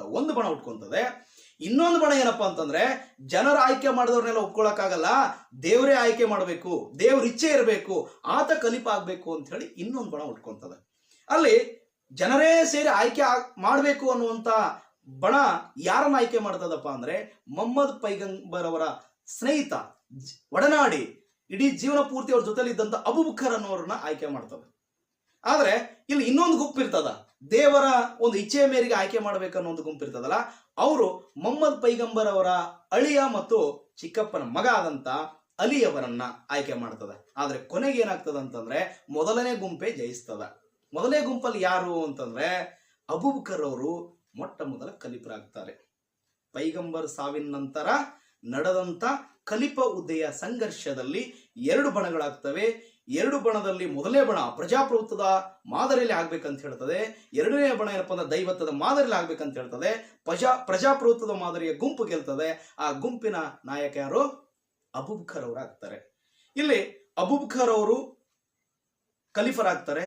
ಒಂದು ಬಣ ಉಟ್ಕೊಂತದೆ. ಇನ್ನೊಂದು ಬಣ ಏನಪ್ಪಾ ಅಂತಂದ್ರೆ, ಜನರ ಆಯ್ಕೆ ಮಾಡಿದವ್ರನ್ನೆಲ್ಲ ಒಪ್ಕೊಳಕ್ಕಾಗಲ್ಲ, ದೇವರೇ ಆಯ್ಕೆ ಮಾಡಬೇಕು, ದೇವ್ರ ಇಚ್ಛೆ ಇರಬೇಕು, ಆತ ಕಲಿಪ ಆಗ್ಬೇಕು ಅಂತ ಹೇಳಿ ಇನ್ನೊಂದು ಬಣ ಉಟ್ಕೊಂತದೆ. ಅಲ್ಲಿ ಜನರೇ ಸೇರಿ ಆಯ್ಕೆ ಮಾಡಬೇಕು ಅನ್ನುವಂತ ಬಣ ಯಾರನ್ನ ಆಯ್ಕೆ ಮಾಡ್ತದಪ್ಪ ಅಂದ್ರೆ, ಮೊಹಮ್ಮದ್ ಪೈಗಂಬರ್ ಅವರ ಸ್ನೇಹಿತ, ಒಡನಾಡಿ, ಇಡೀ ಜೀವನ ಪೂರ್ತಿ ಅವ್ರ ಜೊತೆಲಿ ಇದ್ದಂತ ಅಬೂಬಕರ್ ಅನ್ನೋರನ್ನ ಆಯ್ಕೆ ಮಾಡ್ತದೆ. ಆದ್ರೆ ಇಲ್ಲಿ ಇನ್ನೊಂದು ಗುಂಪು ಇರ್ತದ, ದೇವರ ಒಂದು ಇಚ್ಛೆಯ ಮೇರೆಗೆ ಆಯ್ಕೆ ಮಾಡ್ಬೇಕನ್ನೋ ಒಂದು ಗುಂಪು ಇರ್ತದಲ್ಲ, ಅವರು ಮೊಹಮ್ಮದ್ ಪೈಗಂಬರ್ ಅವರ ಅಳಿಯ ಮತ್ತು ಚಿಕ್ಕಪ್ಪನ ಮಗ ಆದಂತ ಅಲಿ ಅವರನ್ನ ಆಯ್ಕೆ ಮಾಡ್ತದೆ. ಆದ್ರೆ ಕೊನೆಗೆ ಏನಾಗ್ತದ ಅಂತಂದ್ರೆ, ಮೊದಲನೇ ಗುಂಪೇ ಜಯಿಸ್ತದ. ಮೊದಲನೇ ಗುಂಪಲ್ಲಿ ಯಾರು ಅಂತಂದ್ರೆ, ಅಬೂಬಕರ್ ಅವರು ಮೊಟ್ಟ ಮೊದಲ ಕಲಿಪರಾಗ್ತಾರೆ. ಪೈಗಂಬರ್ ಸಾವಿನ ನಂತರ ನಡೆದಂತ ಕಲಿಪ ಹುದ್ದೆಯ ಸಂಘರ್ಷದಲ್ಲಿ ಎರಡು ಬಣಗಳಾಗ್ತವೆ. ಎರಡು ಬಣದಲ್ಲಿ ಮೊದಲನೇ ಬಣ ಪ್ರಜಾಪ್ರಭುತ್ವದ ಮಾದರಿಯಲ್ಲಿ ಆಗ್ಬೇಕಂತ ಹೇಳ್ತದೆ, ಎರಡನೇ ಬಣ ಏನಪ್ಪಾ ಅಂದ್ರೆ ದೈವತ್ವದ ಮಾದರಿಯಲ್ಲಿ ಆಗ್ಬೇಕಂತ ಹೇಳ್ತದೆ. ಪ್ರಜಾಪ್ರಭುತ್ವದ ಮಾದರಿಯ ಗುಂಪು ಗೆಲ್ತದೆ. ಆ ಗುಂಪಿನ ನಾಯಕ ಯಾರು? ಅಬೂಬಕರ್ ಅವರು ಆಗ್ತಾರೆ. ಇಲ್ಲಿ ಅಬೂಬಕರ್ ಅವರು ಕಲಿಫರಾಗ್ತಾರೆ.